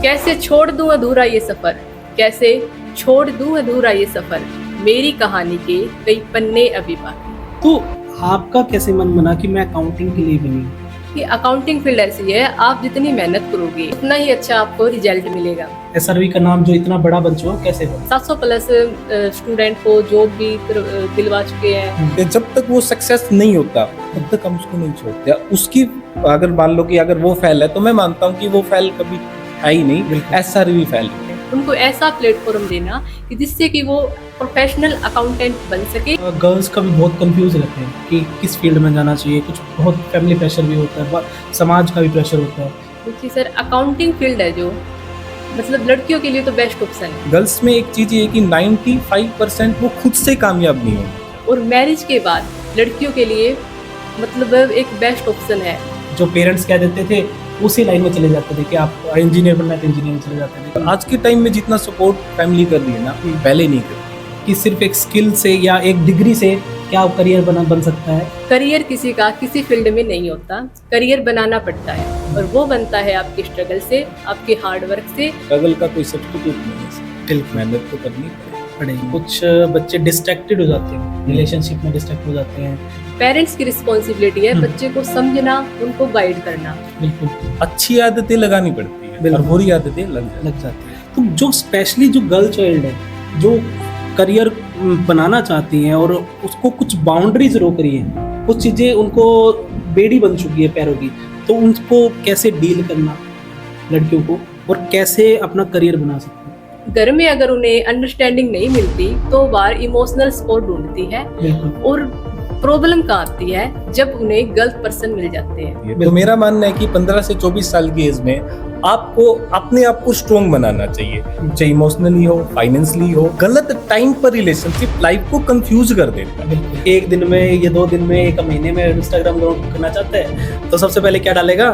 कैसे छोड़ दूं अधूरा ये सफर, कैसे छोड़ दूं अधूरा ये सफर, मेरी कहानी के कई पन्ने अभी बाकी। तो आपका कैसे मन बना कि मैं अकाउंटिंग के लिए बनी? कि अकाउंटिंग फील्ड ऐसी है, आप जितनी मेहनत करोगे उतना ही अच्छा आपको रिजल्ट मिलेगा। एसआरवी का नाम जो इतना बड़ा बन चुका कैसे बना? 700 प्लस स्टूडेंट को जॉब भी दिलवा चुके हैं। कि जब तक वो सक्सेस नहीं होता तब तक हम उसको नहीं छोड़ते। उसकी अगर मान लो कि अगर वो फेल है तो मैं मानता हूँ कि वो फेल कभी है ही नहीं, एसआरवी फेल है। उनको ऐसा प्लेटफॉर्म देना कि जिससे कि वो प्रोफेशनल अकाउंटेंट बन सके। गर्ल्स का भी बहुत कंफ्यूज रहते हैं कि किस फील्ड में जाना चाहिए। कुछ बहुत फैमिली प्रेशर भी होता है, समाज का भी प्रेशर होता है। क्योंकि सर अकाउंटिंग फील्ड है जो मतलब लड़कियों के लिए तो बेस्ट ऑप्शन है। गर्ल्स में एक चीज ये है कि 95% वो खुद से कामयाब नहीं होंगे। और मैरिज के बाद लड़कियों के लिए मतलब एक बेस्ट ऑप्शन है। जो पेरेंट्स कह देते थे उसी लाइन में चले जाते थे कि आप इंजीनियर बनना है तो इंजीनियर में चले जाते थे। आज के टाइम में जितना सपोर्ट फैमिली कर रही है ना, पहले नहीं कर रही। कि सिर्फ एक स्किल से या एक डिग्री से क्या करियर बन सकता है? करियर किसी का किसी फील्ड में नहीं होता, करियर बनाना पड़ता है और वो बनता है आपके स्ट्रगल से, आपके हार्ड वर्क से। स्ट्रगल का कोई सब्स्टिट्यूट नहीं है, मेहनत तो करनी पड़ेगी। कुछ बच्चे डिस्ट्रैक्टेड हो जाते हैं, रिलेशनशिप में डिस्ट्रैक्ट हो जाते हैं। पेरेंट्स की रिस्पॉन्सिबिलिटी है बच्चे को समझना, उनको गाइड करना। बिल्कुल अच्छी आदतें लगानी पड़ती है और बुरी आदतें लग जाती है। तो जो स्पेशली जो गर्ल चाइल्ड है जो करियर बनाना चाहती हैं और उसको कुछ बाउंड्रीज रोक रही है, कुछ चीज़ें उनको बेड़ी बन चुकी है पैरों की, तो उनको कैसे डील करना लड़कियों को और कैसे अपना करियर बना सकते हैं? घर में अगर उन्हें अंडरस्टैंडिंग नहीं मिलती तो बाहर इमोशनल सपोर्ट ढूंढती है। और प्रॉब्लम कहाँ आती है जब उन्हें गलत पर्सन मिल जाते हैं। तो मेरा मानना है कि 15 से 24 साल की एज में आपको अपने आप को स्ट्रोंग बनाना चाहिए, चाहे इमोशनली हो, फाइनेंशियली हो। गलत टाइम पर रिलेशनशिप लाइफ को कंफ्यूज कर देता है। एक दिन में या 2 दिन में, एक महीने में इंस्टाग्राम ग्रोथ करना चाहता है तो सबसे पहले क्या डालेगा?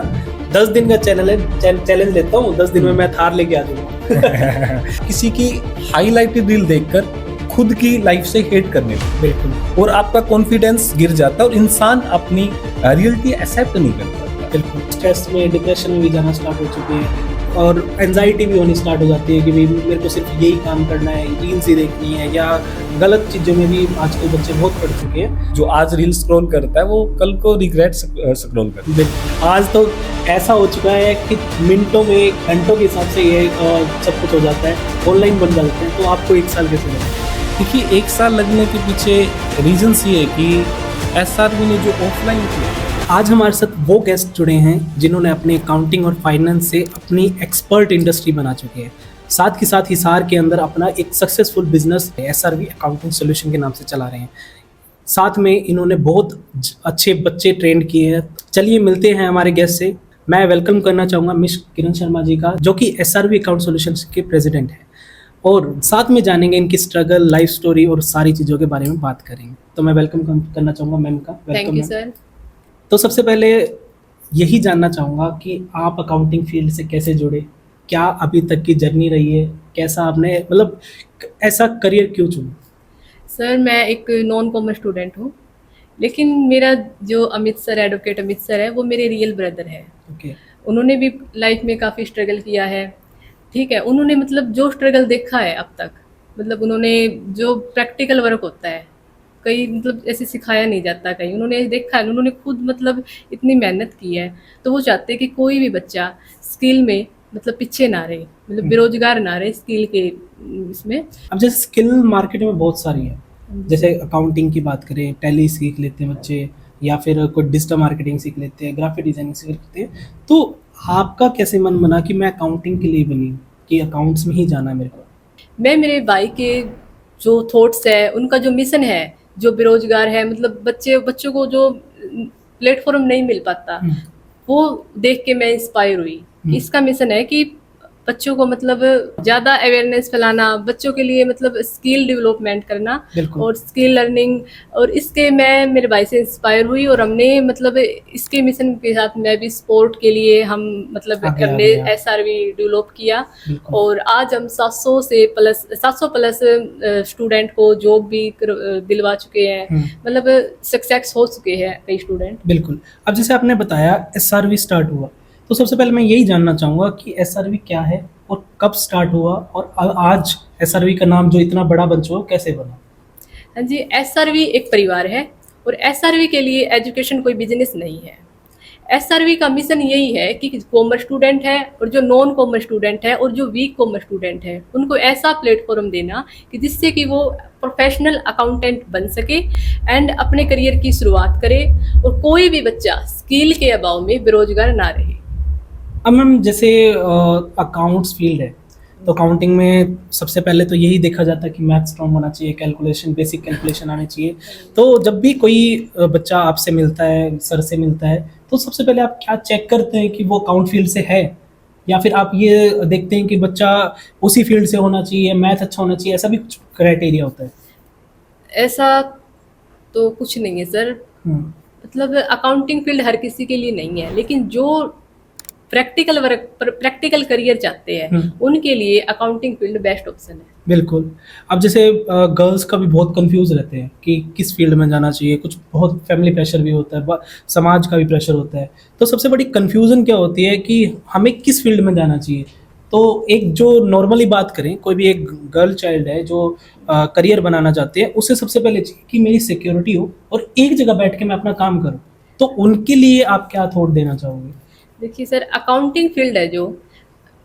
10 दिन का चैलेंज लेता हूँ, 10 दिन में मैं थार लेके आ जाऊंगा। किसी की हाईलाइटेड रील देखकर खुद की लाइफ से हेट करने लगते। बिल्कुल। और आपका कॉन्फिडेंस गिर जाता है और इंसान अपनी रियलिटी एक्सेप्ट नहीं करता। बिल्कुल। स्ट्रेस में, डिप्रेशन में भी जाना स्टार्ट हो चुके हैं और एंजाइटी भी होनी स्टार्ट हो जाती है कि भाई मेरे को सिर्फ यही काम करना है, रील्स ही देखनी है, या गलत चीज़ों में भी आजकल बच्चे बहुत पड़ चुके हैं। जो आज रील स्क्रॉल करता है वो कल को रिग्रेट स्क्रॉल करता है। आज तो ऐसा हो चुका है कि मिनटों में, घंटों के हिसाब से ये सब कुछ हो जाता है, ऑनलाइन बन जाते हैं। तो आपको 1 साल कैसे लगा? देखिए, 1 साल लगने के पीछे रीजंस ये है कि एसआरवी ने जो ऑफलाइन किया। आज हमारे साथ वो गेस्ट जुड़े हैं जिन्होंने अपने अकाउंटिंग और फाइनेंस से अपनी एक्सपर्ट इंडस्ट्री बना चुके हैं। साथ ही साथ हिसार के अंदर अपना एक successful business SRV accounting solution के नाम से चला रहे हैं। साथ में इन्होंने बहुत अच्छे बच्चे ट्रेंड किए हैं। चलिए मिलते हैं हमारे गेस्ट से। मैं वेलकम करना चाहूँगा मिस किरण शर्मा जी का, जो कि एसआरवी अकाउंट सॉल्यूशंस के प्रेसिडेंट हैं, और साथ में जानेंगे इनकी स्ट्रगल, लाइफ स्टोरी और सारी चीज़ों के बारे में बात करेंगे। तो मैं वेलकम करना चाहूँगा मैम का। Thank you sir. तो सबसे पहले यही जानना चाहूँगा कि आप अकाउंटिंग फील्ड से कैसे जुड़े, क्या अभी तक की जर्नी रही है, कैसा आपने मतलब ऐसा करियर क्यों चुना? सर मैं एक नॉन कॉमर्स स्टूडेंट हूँ, लेकिन मेरा जो Amit sir, advocate Amit sir है, वो मेरे रियल ब्रदर है। ओके। उन्होंने भी लाइफ में काफ़ी स्ट्रगल किया है। ठीक है, उन्होंने मतलब जो स्ट्रगल देखा है अब तक, मतलब उन्होंने जो प्रैक्टिकल वर्क होता है कहीं मतलब ऐसे सिखाया नहीं जाता, कहीं उन्होंने देखा है, उन्होंने खुद मतलब इतनी मेहनत की है। तो वो चाहते हैं कि कोई भी बच्चा स्किल में मतलब पीछे ना रहे, मतलब बेरोजगार ना रहे स्किल के इसमें। अब जैसे स्किल मार्केट में बहुत सारी है, जैसे अकाउंटिंग की बात करें, टैली सीख लेते हैं बच्चे, या फिर कोई डिजिटल मार्केटिंग सीख लेते हैं, ग्राफिक डिजाइनिंग सीख लेते हैं। तो आपका कैसे मन बना कि मैं अकाउंटिंग के लिए बनी, कि अकाउंट्स में ही जाना है मेरे को? मैं मेरे भाई के जो थॉट्स है, उनका जो मिशन है, जो बेरोजगार है, मतलब बच्चों को जो प्लेटफॉर्म नहीं मिल पाता, वो देख के मैं इंस्पायर हुई कि इसका मिशन है कि बच्चों को मतलब ज़्यादा अवेयरनेस फैलाना, बच्चों के लिए मतलब स्किल डेवलपमेंट करना और स्किल लर्निंग। और इसके मैं मेरे भाई से इंस्पायर हुई और हमने मतलब इसके मिशन के साथ मैं भी स्पोर्ट के लिए हम मतलब हमने एसआरवी डेवलप किया। और आज हम 700 प्लस स्टूडेंट को जॉब भी दिलवा चुके हैं, मतलब सक्सेस हो चुके हैं कई स्टूडेंट। बिल्कुल। अब जैसे आपने बताया एसआरवी स्टार्ट हुआ, तो सबसे पहले मैं यही जानना चाहूँगा कि एसआरवी क्या है और कब स्टार्ट हुआ, और आज एसआरवी का नाम जो इतना बड़ा बन चुका कैसे बना? हाँ जी, एसआरवी एक परिवार है और एसआरवी के लिए एजुकेशन कोई बिजनेस नहीं है। एसआरवी का मिशन यही है कि कॉमर्स स्टूडेंट है और जो नॉन कॉमर्स स्टूडेंट है और जो वीक कॉमर्स स्टूडेंट है उनको ऐसा प्लेटफॉर्म देना कि जिससे कि वो प्रोफेशनल अकाउंटेंट बन सके एंड अपने करियर की शुरुआत करे और कोई भी बच्चा स्किल के अभाव में बेरोजगार ना रहे। अब मैम जैसे अकाउंट्स फील्ड है, तो अकाउंटिंग में सबसे पहले तो यही देखा जाता है कि मैथ स्ट्रॉन्ग होना चाहिए, कैलकुलेशन, बेसिक कैलकुलेशन आनी चाहिए। तो जब भी कोई बच्चा आपसे मिलता है, सर से मिलता है, तो सबसे पहले आप क्या चेक करते हैं कि वो अकाउंट फील्ड से है, या फिर आप ये देखते हैं कि बच्चा उसी फील्ड से होना चाहिए, मैथ अच्छा होना चाहिए, ऐसा भी कुछ क्राइटेरिया होता है? ऐसा तो कुछ नहीं है सर। हम्म, मतलब अकाउंटिंग फील्ड हर किसी के लिए नहीं है, लेकिन जो प्रैक्टिकल वर्क प्रैक्टिकल करियर चाहते हैं उनके लिए अकाउंटिंग फील्ड बेस्ट ऑप्शन है। बिल्कुल। अब जैसे गर्ल्स का भी बहुत कंफ्यूज रहते हैं कि किस फील्ड में जाना चाहिए, कुछ बहुत फैमिली प्रेशर भी होता है, समाज का भी प्रेशर होता है। तो सबसे बड़ी कंफ्यूजन क्या होती है कि हमें किस फील्ड में जाना चाहिए? तो एक जो नॉर्मली बात करें, कोई भी एक गर्ल चाइल्ड है जो करियर बनाना चाहती है, उसे सबसे पहले चाहिए कि मेरी सिक्योरिटी हो और एक जगह बैठ के मैं अपना काम करूँ। तो उनके लिए आप क्या थॉट देना चाहोगे? देखिए सर, अकाउंटिंग फील्ड है जो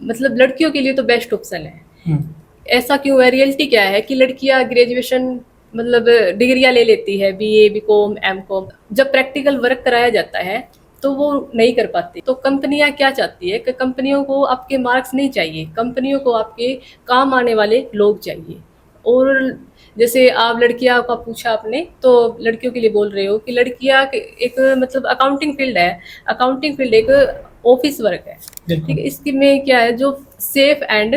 मतलब लड़कियों के लिए तो बेस्ट ऑप्शन है। हम्म, ऐसा क्यों है? रियलिटी क्या है कि लड़कियां ग्रेजुएशन मतलब डिग्रियां ले लेती है, बीए, बीकॉम, एमकॉम। जब प्रैक्टिकल वर्क कराया जाता है तो वो नहीं कर पाती। तो कंपनियां क्या चाहती है कि कंपनियों को आपके मार्क्स नहीं चाहिए, कंपनियों को आपके काम आने वाले लोग चाहिए। और जैसे आप लड़कियां का पूछा आपने, तो लड़कियों के लिए बोल रहे हो कि लड़कियां एक मतलब अकाउंटिंग फील्ड है। अकाउंटिंग फील्ड एक ऑफिस वर्क है, ठीक है। इसकी में क्या है, जो सेफ एंड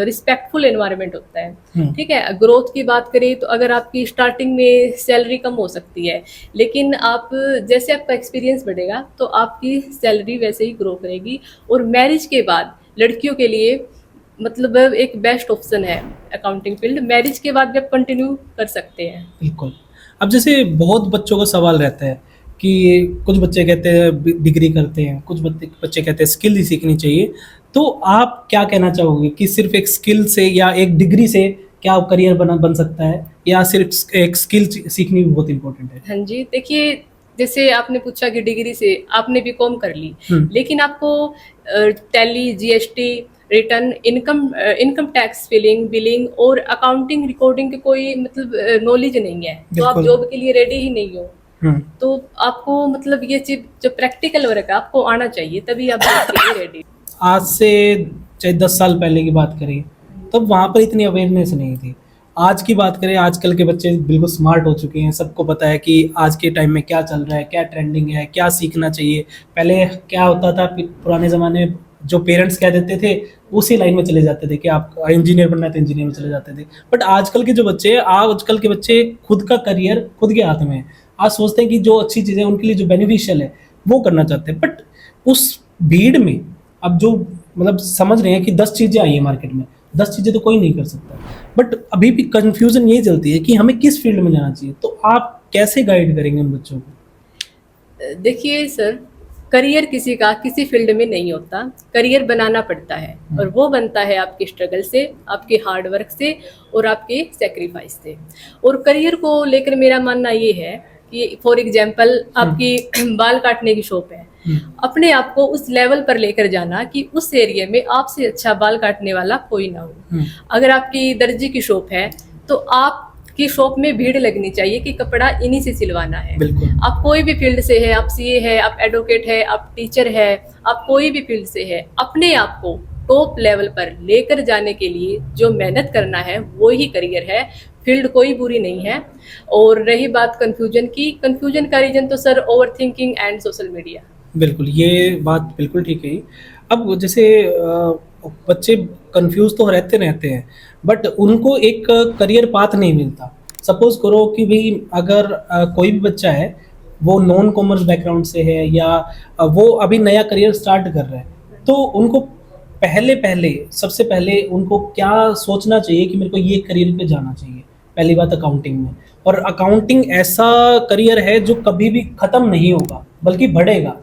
रिस्पेक्टफुल एनवायरनमेंट होता है, ठीक है। ग्रोथ की बात करें तो अगर आपकी स्टार्टिंग में सैलरी कम हो सकती है, लेकिन आप जैसे आपका एक्सपीरियंस बढ़ेगा तो आपकी सैलरी वैसे ही ग्रो करेगी। और मैरिज के बाद लड़कियों के लिए मतलब एक बेस्ट ऑप्शन है अकाउंटिंग फील्ड। मैरिज के बाद भी आप कंटिन्यू कर सकते हैं। बिल्कुल। अब जैसे बहुत बच्चों का सवाल रहता है कि कुछ बच्चे कहते हैं डिग्री करते हैं, कुछ बच्चे कहते हैं स्किल ही सीखनी चाहिए। तो आप क्या कहना चाहोगे कि सिर्फ एक स्किल से या एक डिग्री से क्या करियर बन सकता है, या सिर्फ एक स्किल सीखनी भी बहुत इंपॉर्टेंट है? हाँ जी, देखिए जैसे आपने पूछा कि डिग्री से आपने बीकॉम कर ली, लेकिन आपको Tally, GST, return, income tax filing, billing और अकाउंटिंग रिकॉर्डिंग की कोई मतलब नॉलेज नहीं है, तो आप जॉब के लिए रेडी ही नहीं हो। तो आपको मतलब ये चीज जो प्रैक्टिकल वर्क है आपको आना चाहिए, तभी आप जॉब के लिए रेडी। आज से चाहे 10 साल पहले की बात करें तो वहाँ पर इतनी अवेयरनेस नहीं थी। आज की बात करें, आजकल के बच्चे बिल्कुल स्मार्ट हो चुके हैं, सबको पता है कि आज के टाइम में क्या चल रहा है, क्या ट्रेंडिंग है, क्या सीखना चाहिए। पहले क्या होता था, पुराने ज़माने में जो पेरेंट्स कह देते थे उसी लाइन में चले जाते थे कि आप इंजीनियर बनना है तो इंजीनियर में चले जाते थे। बट आजकल के जो बच्चे हैं, आजकल के बच्चे खुद का करियर खुद के हाथ में है। आज सोचते हैं कि जो अच्छी चीज़ें उनके लिए जो बेनिफिशियल है वो करना चाहते हैं। बट उस भीड़ में अब जो मतलब समझ रहे हैं कि 10 चीज़ें आई है मार्केट में, 10 चीज़ें तो कोई नहीं कर सकता। बट अभी भी कन्फ्यूज़न यही चलती है कि हमें किस फील्ड में जाना चाहिए। तो आप कैसे गाइड करेंगे उन बच्चों को? देखिए सर, करियर किसी का किसी फील्ड में नहीं होता, करियर बनाना पड़ता है और वो बनता है आपके स्ट्रगल से, आपके हार्ड वर्क से और आपके सेक्रीफाइस से। और करियर को लेकर मेरा मानना ये है कि फॉर एग्जांपल आपकी बाल काटने की शॉप है, अपने आप को उस लेवल पर लेकर जाना कि उस एरिया में आपसे अच्छा बाल काटने वाला कोई ना हो। अगर आपकी दर्जी की शॉप है तो आपकी शॉप में भीड़ लगनी चाहिए कि कपड़ा इन्हीं से सिलवाना है। आप कोई भी फील्ड से है, आप सीए है, आप एडवोकेट है, आप टीचर है, आप कोई भी फील्ड से है, अपने आप को टॉप लेवल पर लेकर जाने के लिए जो मेहनत करना है वो ही करियर है। फील्ड कोई बुरी नहीं है। और रही बात कंफ्यूजन की, कंफ्यूजन का रीजन तो sir over thinking and social media. बिल्कुल, ये बात बिल्कुल ठीक है। अब जैसे बच्चे कंफ्यूज तो रहते हैं, बट उनको एक करियर पाथ नहीं मिलता। सपोज करो कि भाई अगर कोई भी बच्चा है, वो नॉन कॉमर्स बैकग्राउंड से है या वो अभी नया करियर स्टार्ट कर रहा है, तो उनको सबसे पहले उनको क्या सोचना चाहिए कि मेरे को ये करियर पे जाना चाहिए? पहली बात अकाउंटिंग में, और अकाउंटिंग ऐसा करियर है जो कभी भी ख़त्म नहीं होगा बल्कि बढ़ेगा।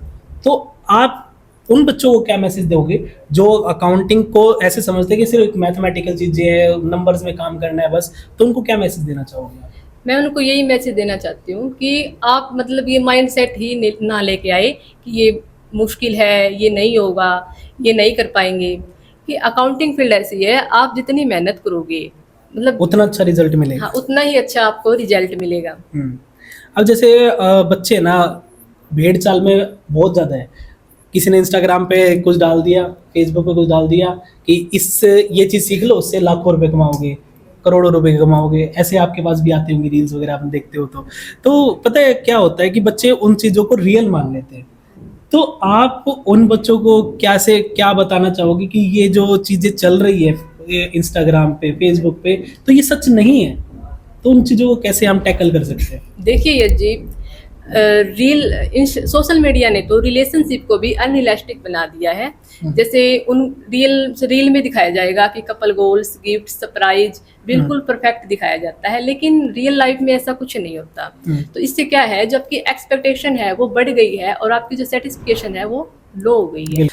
तो आप उन बच्चों को क्या मैसेज दोगे जो अकाउंटिंग को ऐसे समझते हैं कि सिर्फ मैथमेटिकल चीजें है, नंबर्स में काम करना है बस, तो उनको क्या मैसेज देना चाहोगे आप? मैं उनको यही मैसेज देना चाहती हूँ कि आप मतलब ये माइंडसेट ही ना लेके आए कि ये मुश्किल है, ये नहीं होगा, ये नहीं कर पाएंगे। कि अकाउंटिंग फील्ड ऐसी है, आप जितनी मेहनत करोगे मतलब उतना अच्छा रिजल्ट मिलेगा। हाँ उतना ही अच्छा आपको रिजल्ट मिलेगा। अब जैसे बच्चे ना भेड़ चाल में बहुत ज़्यादा है, किसी ने इंस्टाग्राम पे कुछ डाल दिया, फेसबुक पे कुछ डाल दिया कि इस ये चीज़ सीख लो, उससे लाखों रुपए कमाओगे, करोड़ों रुपए कमाओगे, ऐसे आपके पास भी आते होंगे रील्स वगैरह, आप देखते हो तो पता है क्या होता है कि बच्चे उन चीज़ों को रियल मान लेते हैं। तो आप उन बच्चों को क्या बताना चाहोगे कि ये जो चीज़ें चल रही है इंस्टाग्राम पे, फेसबुक पे, तो ये सच नहीं है, तो उन चीज़ों को कैसे हम टैकल कर सकते हैं? देखिए यश जी, सोशल मीडिया ने तो रिलेशनशिप को भी अनइलास्टिक बना दिया है। जैसे उन रील में दिखाया जाएगा कि कपल गोल्स, गिफ्ट, सरप्राइज बिल्कुल परफेक्ट दिखाया जाता है, लेकिन रियल लाइफ में ऐसा कुछ नहीं होता। तो इससे क्या है, जो आपकी एक्सपेक्टेशन है वो बढ़ गई है और आपकी जो सेटिस्फिकेशन है वो लो हो गई है।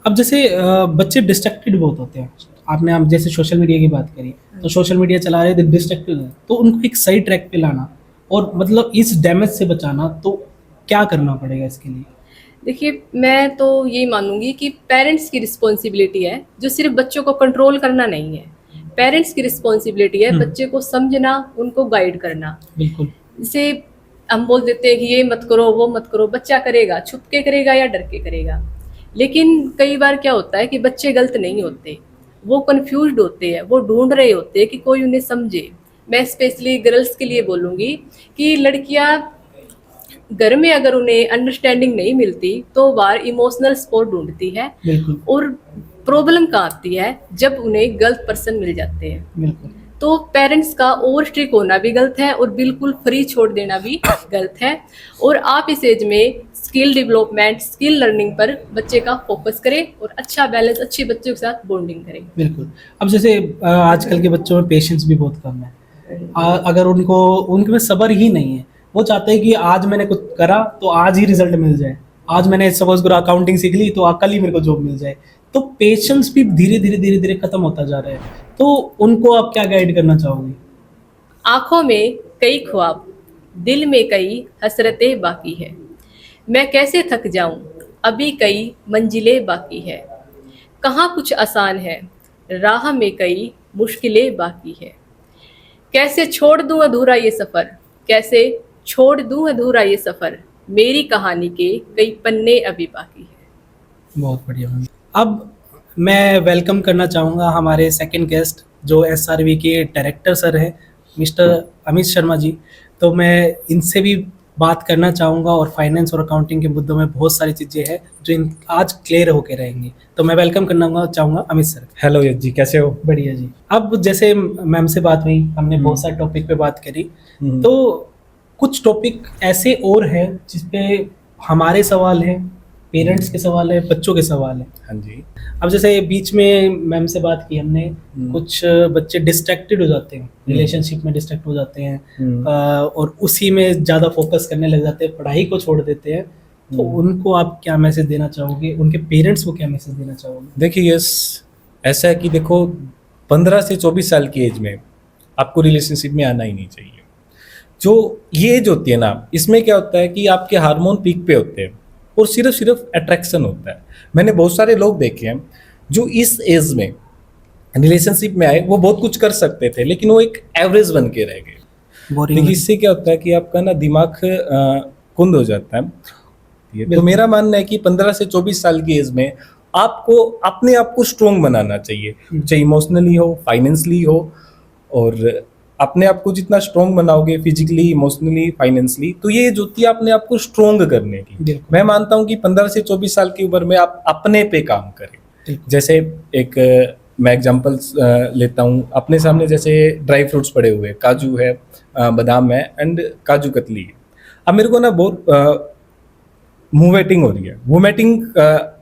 अब जैसे बच्चे डिस्ट्रैक्टेड बहुत होते हैं, आपने आप जैसे सोशल मीडिया की बात करी, तो सोशल मीडिया चला रहे थे, डिस्ट्रैक्टेड है, तो उनको एक सही ट्रैक पे लाना और मतलब इस डैमेज से बचाना, तो क्या करना पड़ेगा इसके लिए? देखिए मैं तो यही मानूंगी कि पेरेंट्स की रिस्पॉन्सिबिलिटी है, जो सिर्फ बच्चों को कंट्रोल करना नहीं है। पेरेंट्स की रिस्पॉन्सिबिलिटी है बच्चे को समझना, उनको गाइड करना। बिल्कुल। जैसे हम बोल देते हैं कि ये मत करो, वो मत करो, बच्चा करेगा, छुप के करेगा या डर के करेगा। लेकिन कई बार क्या होता है कि बच्चे गलत नहीं होते, वो कंफ्यूज्ड होते हैं, वो ढूंढ रहे होते हैं कि कोई उन्हें समझे। मैं स्पेशली गर्ल्स के लिए बोलूँगी कि लड़कियाँ घर में अगर उन्हें अंडरस्टैंडिंग नहीं मिलती तो बाहर इमोशनल सपोर्ट ढूंढती है। बिल्कुल। और प्रॉब्लम कहाँ आती है, जब उन्हें गलत पर्सन मिल जाते हैं। बिल्कुल। तो पेरेंट्स का ओवर स्ट्रिक्ट होना भी गलत है और बिल्कुल फ्री छोड़ देना भी गलत है। और आप इस एज में स्किल डेवलपमेंट, स्किल लर्निंग पर बच्चे का फोकस करें और अच्छा बैलेंस अच्छे बच्चों के साथ बॉन्डिंग करें। बिल्कुल। अब जैसे आजकल के बच्चों में पेशेंस भी बहुत कम है, अगर उनके में सब्र ही नहीं है, वो चाहते हैं कि आज मैंने कुछ करा तो आज ही रिजल्ट मिल जाए, आज मैंने सपोज करो अकाउंटिंग सीख ली तो कल ही मेरे को जॉब मिल जाए, तो पेशेंस भी धीरे धीरे खत्म होता जा रहा है, तो उनको आप क्या गाइड करना चाहोगे? आंखों में कई ख्वाब, दिल में कई हसरतें बाकी है, मैं कैसे थक जाऊं, अभी कई मंजिलें बाकी है, कहाँ कुछ आसान है, राह में कई मुश्किलें बाकी है, कैसे छोड़ दूं अधूरा ये सफ़र, कैसे छोड़ दूं अधूरा ये सफ़र, मेरी कहानी के कई पन्ने अभी बाकी है। बहुत बढ़िया। अब मैं वेलकम करना चाहूँगा हमारे सेकंड गेस्ट, जो SRV के डायरेक्टर सर हैं, मिस्टर अमित शर्मा जी। तो मैं इनसे भी बात करना चाहूँगा और फाइनेंस और अकाउंटिंग के मुद्दों में बहुत सारी चीज़ें हैं जो आज क्लियर होके रहेंगी। तो मैं वेलकम करना चाहूँगा अमित सर। हेलो यश जी, कैसे हो? बढ़िया जी। अब जैसे मैम से बात हुई, हमने बहुत सारे टॉपिक पे बात करी, तो कुछ टॉपिक ऐसे और हैं जिस पे हमारे सवाल हैं, पेरेंट्स के सवाल है, बच्चों के सवाल है। हाँ जी। अब जैसे बीच में मैम से बात की हमने, कुछ बच्चे डिस्ट्रैक्टेड हो जाते हैं, रिलेशनशिप में डिस्ट्रैक्ट हो जाते हैं, और उसी में ज़्यादा फोकस करने लग जाते हैं, पढ़ाई को छोड़ देते हैं, तो उनको आप क्या मैसेज देना चाहोगे, उनके पेरेंट्स को क्या मैसेज देना चाहोगे? देखिए यस, ऐसा है कि देखो 15 से 24 साल की एज में आपको रिलेशनशिप में आना ही नहीं चाहिए। जो ये एज होती है ना, इसमें क्या होता है कि आपके हार्मोन पीक पे होते हैं और सिर्फ अट्रैक्शन होता है। मैंने बहुत सारे लोग देखे हैं जो इस एज में रिलेशनशिप में आए, वो बहुत कुछ कर सकते थे लेकिन वो एक एवरेज बन के रह गए। देखिए इससे क्या होता है कि आपका ना दिमाग कुंद हो जाता है। तो मेरा मानना है कि 15 से 24 साल की एज में आपको अपने आप को स्ट्रोंग बनाना चाहिए, चाहे इमोशनली हो, फाइनेंशियली हो। और अपने आप को जितना स्ट्रोंग बनाओगे फिजिकली, इमोशनली, फाइनेंशियली, तो ये जो होती है अपने आप को स्ट्रोंग करने की। मैं मानता हूँ कि 15 से 24 साल की उम्र में आप अपने पे काम करें। जैसे एक मैं एग्जांपल लेता हूँ अपने सामने, जैसे ड्राई फ्रूट्स पड़े हुए, काजू है, बादाम है एंड काजू कतली है। अब मेरे को ना बहुत वोमिटिंग हो रही है। वोमिटिंग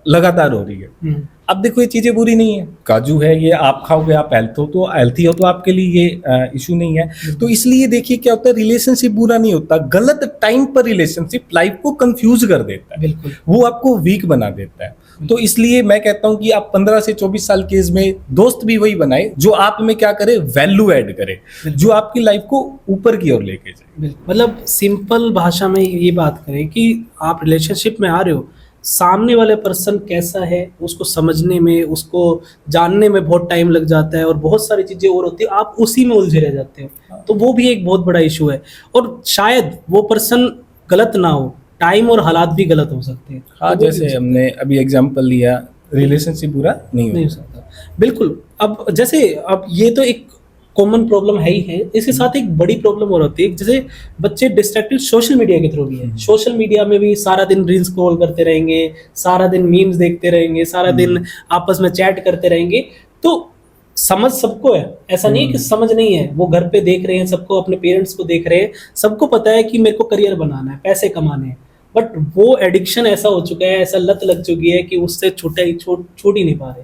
लगातार हो रही है। अब देखो ये चीजें बुरी नहीं है, काजू है ये आप खाओगे, आप हेल्थी हो तो आपके लिए ये इशू नहीं है। तो इसलिए देखिए क्या होता है, रिलेशनशिप बुरा नहीं होता, गलत टाइम पर रिलेशनशिप लाइफ को कंफ्यूज कर देता है, बिल्कुल वो आपको वीक बना देता है। तो इसलिए मैं कहता हूं कि आप 15 से 24 साल के एज में दोस्त भी वही बनाए जो आप में क्या करे, वैल्यू ऐड करे, जो आपकी लाइफ को ऊपर की ओर लेके जाए। मतलब सिंपल भाषा में ये बात करें कि आप रिलेशनशिप में आ रहे हो, सामने वाले पर्सन कैसा है उसको समझने में, उसको जानने में बहुत टाइम लग जाता है और बहुत सारी चीज़ें और होती है, आप उसी में उलझे रह जाते हो। तो वो भी एक बहुत बड़ा इशू है, और शायद वो पर्सन गलत ना हो, टाइम और हालात भी गलत हो सकते हैं। हाँ, तो वो जैसे हमने अभी एग्जांपल लिया, रिलेशनशिप पूरा नहीं नहीं हो हो सकता, बिल्कुल। अब जैसे अब ये तो एक कॉमन प्रॉब्लम है ही है, इसके साथ एक बड़ी प्रॉब्लम और होती है, जैसे बच्चे डिस्ट्रैक्टेड सोशल मीडिया के थ्रू भी है। सोशल मीडिया में भी सारा दिन रील्स स्क्रॉल करते रहेंगे, सारा दिन मीम्स देखते रहेंगे, सारा दिन आपस में चैट करते रहेंगे। तो समझ सबको है, ऐसा नहीं है कि समझ नहीं है, वो घर पे देख रहे हैं सबको, अपने पेरेंट्स को देख रहे हैं, सबको पता है कि मेरे को करियर बनाना है, पैसे कमाने हैं, बट वो एडिक्शन ऐसा हो चुका है, ऐसा लत लग चुकी है कि उससे छूट ही नहीं पा रहे।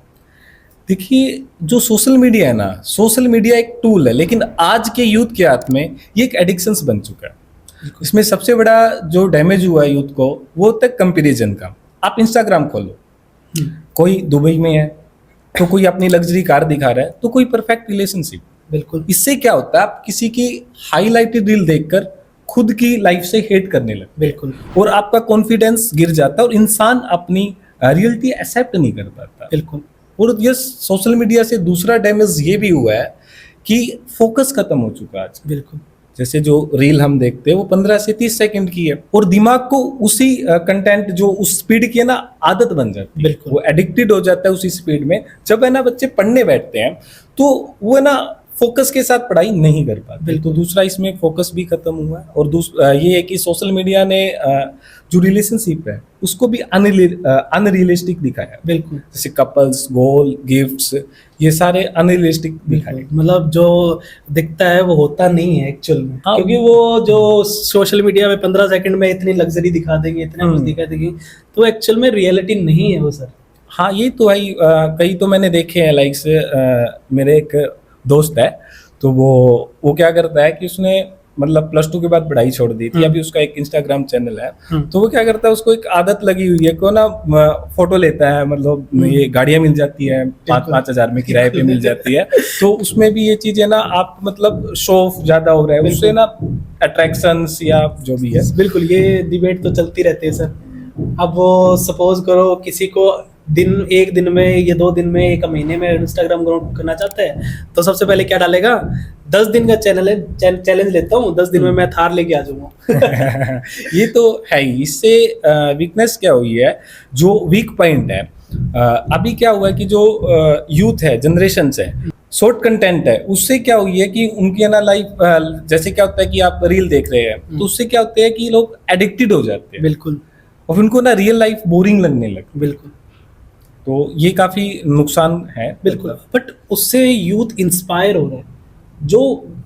देखिए जो सोशल मीडिया है ना, सोशल मीडिया एक टूल है, लेकिन आज के यूथ के हाथ में ये एक एडिक्शंस बन चुका है। इसमें सबसे बड़ा जो डैमेज हुआ है यूथ को, वो होता है कंपैरिजन का। आप इंस्टाग्राम खोलो, कोई दुबई में है तो कोई अपनी लग्जरी कार दिखा रहा है, तो कोई परफेक्ट रिलेशनशिप। बिल्कुल, इससे क्या होता है, आप किसी की हाईलाइटेड रील देखकर खुद की लाइफ से हेट करने लगते, बिल्कुल, और आपका कॉन्फिडेंस गिर जाता है और इंसान अपनी रियलिटी एक्सेप्ट नहीं कर पाता। बिल्कुल, और ये सोशल मीडिया से दूसरा डैमेज ये भी हुआ है कि फोकस खत्म हो चुका है आज। बिल्कुल, जैसे जो रील हम देखते हैं वो 15 से 30 सेकंड की है, और दिमाग को उसी कंटेंट जो उस स्पीड की है ना आदत बन जाती है, बिल्कुल। वो एडिक्टेड हो जाता है उसी स्पीड में। जब है ना बच्चे पढ़ने बैठते हैं तो वो है ना फोकस के साथ पढ़ाई नहीं कर पाते। तो दूसरा इसमें फोकस भी खत्म हुआ है, और दूसरा ये है कि सोशल मीडिया ने जो रिलेशनशिप है उसको भी अनरियलिस्टिक दिखाया। बिल्कुल, जैसे कपल्स, गोल, गिफ्ट्स, ये सारे अनरियलिस्टिक दिखाए। मतलब जो दिखता है वो होता नहीं है एक्चुअल में। हाँ, क्योंकि वो जो सोशल मीडिया में 15 सेकंड में इतनी लग्जरी दिखा देंगे, इतना कुछ दिखा देंगे, तो एक्चुअल में रियलिटी नहीं है वो सर। हाँ, ये तो है ही। कई तो मैंने देखे हैं, लाइक से मेरे एक दोस्त है, तो वो क्या करता है कि उसने मतलब +2 के बाद पढ़ाई छोड़ दी थी, अभी उसका एक इंस्टाग्राम चैनल है। तो वो क्या करता है, उसको एक आदत लगी हुई है को ना फोटो लेता है, मतलब ये गाड़ियां मिल जाती है 5-5 हजार में किराए पे मिल जाती है, तो उसमें भी ये चीजें ना आप मतलब शो ऑफ ज्यादा हो रहा है उससे ना, अट्रैक्शंस या जो भी है। बिल्कुल, ये डिबेट तो चलती रहती है सर। अब वो सपोज करो किसी को एक दिन में या 2 दिन में, 1 महीने में इंस्टाग्राम ग्रो करना चाहता है, तो सबसे पहले क्या डालेगा, 10 दिन का चैलेंज लेता हूँ, 10 दिन में मैं थार लेके आ जाऊंगा। ये तो है ही। इससे वीकनेस क्या हुई है, जो वीक पॉइंट है, अभी क्या हुआ है कि जो यूथ है, जनरेशन है, शॉर्ट कंटेंट है, उससे क्या हुई है कि उनकी ना लाइफ, जैसे क्या होता है कि आप रील देख रहे हैं तो उससे क्या होता है कि लोग एडिक्टेड हो जाते हैं। बिल्कुल, और उनको ना रियल लाइफ बोरिंग लगने लगती। बिल्कुल, तो ये काफी नुकसान है। बिल्कुल, बट उससे यूथ इंस्पायर हो रहे हैं, जो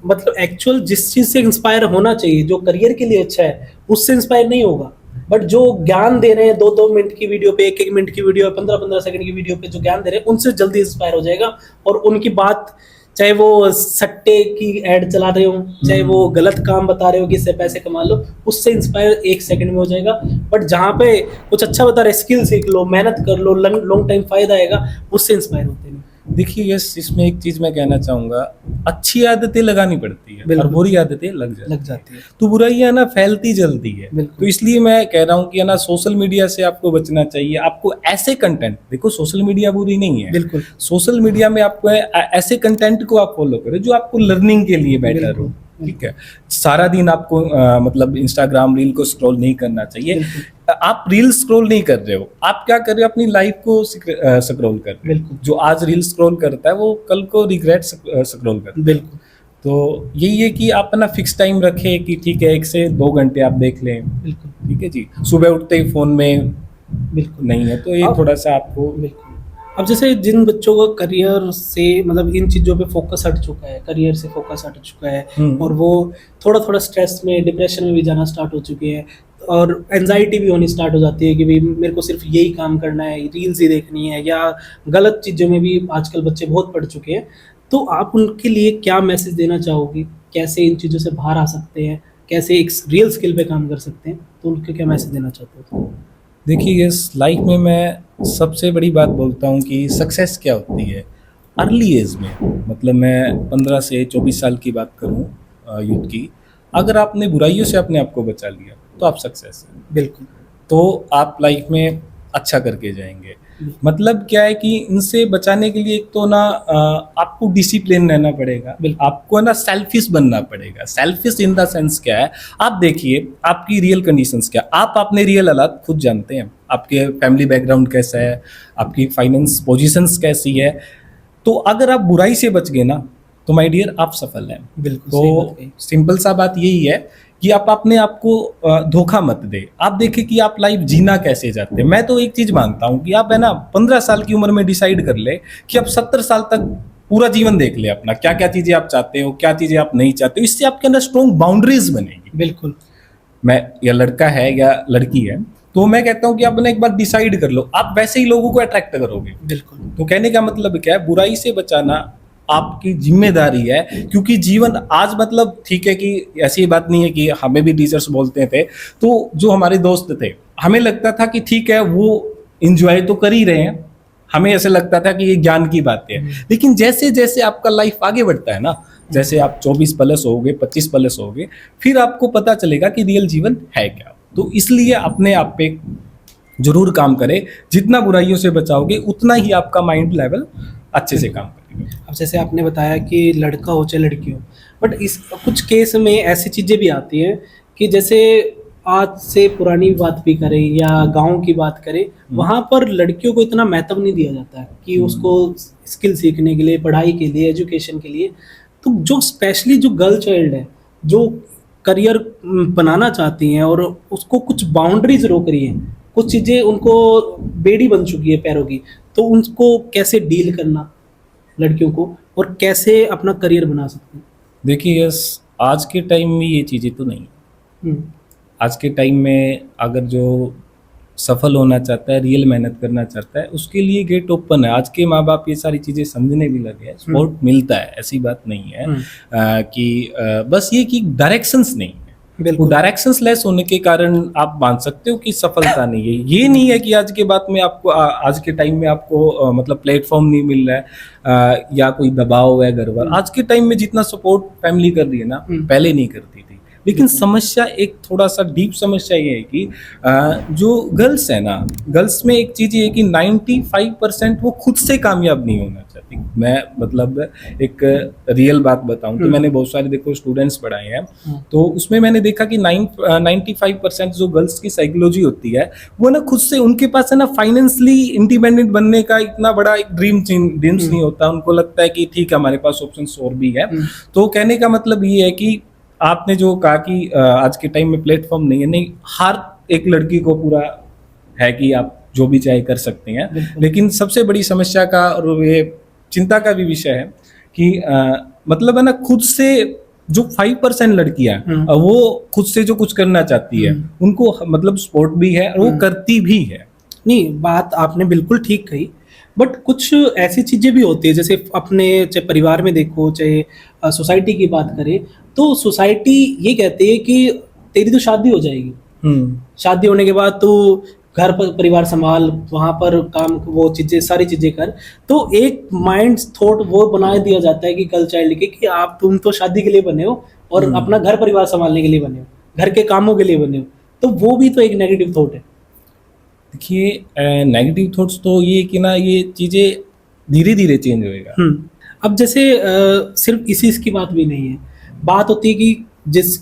मतलब एक्चुअल जिस चीज से इंस्पायर होना चाहिए, जो करियर के लिए अच्छा है, उससे इंस्पायर नहीं होगा। बट जो ज्ञान दे रहे हैं 2-2 मिनट की वीडियो पे, 1-1 मिनट की वीडियो, 15-15 सेकंड की वीडियो पे जो ज्ञान दे रहे हैं, उनसे जल्दी इंस्पायर हो जाएगा। और उनकी बात, चाहे वो सट्टे की एड चला रहे हो, चाहे वो गलत काम बता रहे हो कि इससे पैसे कमा लो, उससे इंस्पायर 1 सेकंड में हो जाएगा। बट जहाँ पे कुछ अच्छा बता रहे, स्किल सीख लो, मेहनत कर लो, लॉन्ग टाइम फायदा आएगा, उससे इंस्पायर होते नहीं। देखिए यस, इसमें एक चीज मैं कहना चाहूंगा, अच्छी आदतें लगानी पड़ती है और बुरी आदतें लग जाती है। तो बुराइयां ना फैलती जल्दी है। तो इसलिए मैं कह रहा हूँ कि ना सोशल मीडिया से आपको बचना चाहिए। आपको ऐसे कंटेंट, देखो सोशल मीडिया बुरी नहीं है, बिल्कुल, सोशल मीडिया में आपको ऐसे कंटेंट को आप फॉलो करें जो आपको लर्निंग के लिए बेटर हो। ठीक है, सारा दिन आपको मतलब इंस्टाग्राम रील को स्क्रॉल नहीं करना चाहिए। आप रील स्क्रॉल नहीं कर रहे हो, आप क्या कर रहे हो, अपनी लाइफ को स्क्रॉल कर रहे हो। जो आज रील स्क्रॉल करता है वो कल को रिग्रेट स्क्रॉल करता है। बिल्कुल, तो यही है कि आप ना फिक्स टाइम रखें कि ठीक है 1 से 2 घंटे आप देख लें। बिल्कुल, ठीक है जी, सुबह उठते ही फोन में बिल्कुल नहीं है, तो ये थोड़ा सा आपको। बिल्कुल। अब जैसे जिन बच्चों का करियर से मतलब इन चीज़ों पे फोकस हट चुका है, करियर से फोकस हट चुका है, और वो थोड़ा थोड़ा स्ट्रेस में, डिप्रेशन में भी जाना स्टार्ट हो चुके हैं, और एनजाइटी भी होनी स्टार्ट हो जाती है कि भाई मेरे को सिर्फ यही काम करना है, रील्स ही देखनी है, या गलत चीज़ों में भी आजकल बच्चे बहुत पड़ चुके हैं। तो आप उनके लिए क्या मैसेज देना चाहोगे, कैसे इन चीज़ों से बाहर आ सकते हैं, कैसे एक रियल स्किल पे काम कर सकते हैं, तो उनको क्या मैसेज देना चाहते हो? देखिए इस लाइफ में मैं सबसे बड़ी बात बोलता हूँ कि सक्सेस क्या होती है अर्ली एज में, मतलब मैं 15 से 24 साल की बात करूँ यूथ की, अगर आपने बुराइयों से अपने आप को बचा लिया तो आप सक्सेस है, बिल्कुल। तो आप लाइफ में अच्छा करके जाएंगे। मतलब क्या है कि इनसे बचाने के लिए एक तो ना आपको डिसिप्लिन रहना पड़ेगा, आपको ना सेल्फिश बनना पड़ेगा। सेल्फिश इन द सेंस क्या है, आप देखिए आपकी रियल कंडीशंस क्या, आप अपने रियल हालात खुद जानते हैं, आपके फैमिली बैकग्राउंड कैसा है, आपकी फाइनेंस पोजीशंस कैसी है। तो अगर आप बुराई से बच गए ना तो माय डियर आप सफल हैं। बिल्कुल तो सिंपल सा बात यही है कि आप अपने आप को धोखा मत दे। आप देखें कि आप लाइफ जीना कैसे चाहते हैं। मैं तो एक चीज मानता हूं कि आप है ना 15 साल की उम्र में डिसाइड कर ले कि आप 70 साल तक पूरा जीवन देख ले अपना, क्या क्या चीजें आप चाहते हो, क्या चीजें आप नहीं चाहते हो। इससे आपके अंदर स्ट्रॉन्ग बाउंड्रीज बनेगी। बिल्कुल। मैं या लड़का है या लड़की है, तो मैं कहता हूं कि आप ना एक बार डिसाइड कर लो, आप वैसे ही लोगों को अट्रैक्ट करोगे। बिल्कुल। तो कहने का मतलब क्या है, बुराई से बचाना आपकी जिम्मेदारी है, क्योंकि जीवन आज मतलब ठीक है कि ऐसी बात नहीं है कि हमें भी टीचर्स बोलते थे, तो जो हमारे दोस्त थे हमें लगता था कि ठीक है वो एंजॉय तो कर ही रहे हैं, हमें ऐसे लगता था कि ये ज्ञान की बात है। लेकिन जैसे जैसे आपका लाइफ आगे बढ़ता है ना, जैसे आप 24 प्लस होगे, 25 प्लस होगे, फिर आपको पता चलेगा कि रियल जीवन है क्या। तो इसलिए अपने आप पे जरूर काम करें, जितना बुराइयों से बचाओगे उतना ही आपका माइंड लेवल अच्छे से काम करेगा। अब जैसे आपने बताया कि लड़का हो चाहे लड़की हो, बट इस कुछ केस में ऐसी चीज़ें भी आती हैं कि जैसे आज से पुरानी बात भी करें या गांव की बात करें, वहाँ पर लड़कियों को इतना महत्व नहीं दिया जाता है कि उसको स्किल सीखने के लिए, पढ़ाई के लिए, एजुकेशन के लिए। तो जो स्पेशली जो गर्ल चाइल्ड है, जो करियर बनाना चाहती हैं और उसको कुछ बाउंड्रीज रोक रही हैं, कुछ चीज़ें उनको बेड़ी बन चुकी है पैरों की, तो उनको कैसे डील करना लड़कियों को, और कैसे अपना करियर बना सकते हैं? देखिए यस, आज के टाइम में ये चीज़ें तो नहीं। आज के टाइम में अगर जो सफल होना चाहता है, रियल मेहनत करना चाहता है, उसके लिए गेट ओपन है। आज के माँ बाप ये सारी चीज़ें समझने भी लगे हैं, सपोर्ट मिलता है, ऐसी बात नहीं है कि बस ये कि डायरेक्शंस नहीं है। बिल्कुल। डायरेक्शंस लेस होने के कारण आप मान सकते हो कि सफलता नहीं है। ये नहीं है कि आज के बात में आपको आज के टाइम में आपको मतलब प्लेटफॉर्म नहीं मिल रहा है या कोई दबाव है घर पर। आज के टाइम में जितना सपोर्ट फैमिली कर रही है ना, पहले नहीं करती थी। लेकिन समस्या एक थोड़ा सा डीप समस्या ये है कि जो गर्ल्स है ना, गर्ल्स में एक चीज़ ये है कि 95% वो खुद से कामयाब नहीं होना चाहती। मैं मतलब एक रियल बात बताऊं तो मैंने बहुत सारे देखो स्टूडेंट्स पढ़ाए हैं, तो उसमें मैंने देखा कि 95% जो गर्ल्स की साइकोलॉजी होती है वो ना खुद से, उनके पास है ना फाइनेंशियली इंडिपेंडेंट बनने का इतना बड़ा एक ड्रीम्स नहीं होता। उनको लगता है कि ठीक है हमारे पास ऑप्शंस और भी है। तो कहने का मतलब ये है कि आपने जो कहा कि आज के टाइम में प्लेटफॉर्म नहीं है, नहीं, हर एक लड़की को पूरा है कि आप जो भी चाहे कर सकते हैं। लेकिन सबसे बड़ी समस्या का और ये चिंता का भी विषय है कि मतलब है ना, खुद से जो 5% लड़कियां वो खुद से जो कुछ करना चाहती है, उनको मतलब सपोर्ट भी है और वो करती भी है। नहीं, बात आपने बिल्कुल ठीक कही, बट कुछ ऐसी चीज़ें भी होती है, जैसे अपने चाहे परिवार में देखो, चाहे सोसाइटी की बात करें, तो सोसाइटी ये कहती है कि तेरी तो शादी हो जाएगी, शादी होने के बाद तो घर पर परिवार संभाल, वहाँ पर काम, वो चीज़ें सारी चीज़ें कर। तो एक माइंड थॉट वो बना दिया जाता है कि गर्ल चाइल्ड के कि आप, तुम तो शादी के लिए बने हो और अपना घर परिवार संभालने के लिए बने हो, घर के कामों के लिए बने हो। तो वो भी तो एक नेगेटिव थॉट है। देखिए नेगेटिव थॉट्स तो ये कि ना, ये चीज़ें धीरे धीरे चेंज होएगा। अब जैसे सिर्फ इसी की बात भी नहीं है, बात होती है कि जिस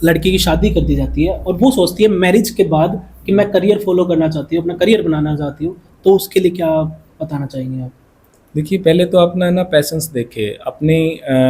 लड़की की शादी कर दी जाती है और वो सोचती है मैरिज के बाद कि मैं करियर फॉलो करना चाहती हूँ, अपना करियर बनाना चाहती हूँ, तो उसके लिए क्या बताना चाहेंगे आप? देखिए पहले तो अपना ना पैशंस देखे अपने,